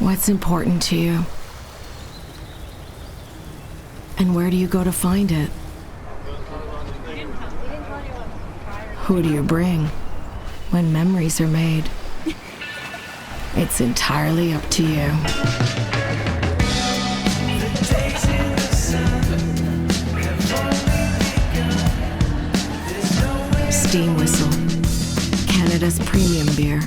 What's important to you? And where do you go to find it? Who do you bring when memories are made? It's entirely up to you. Steam Whistle, Canada's premium beer.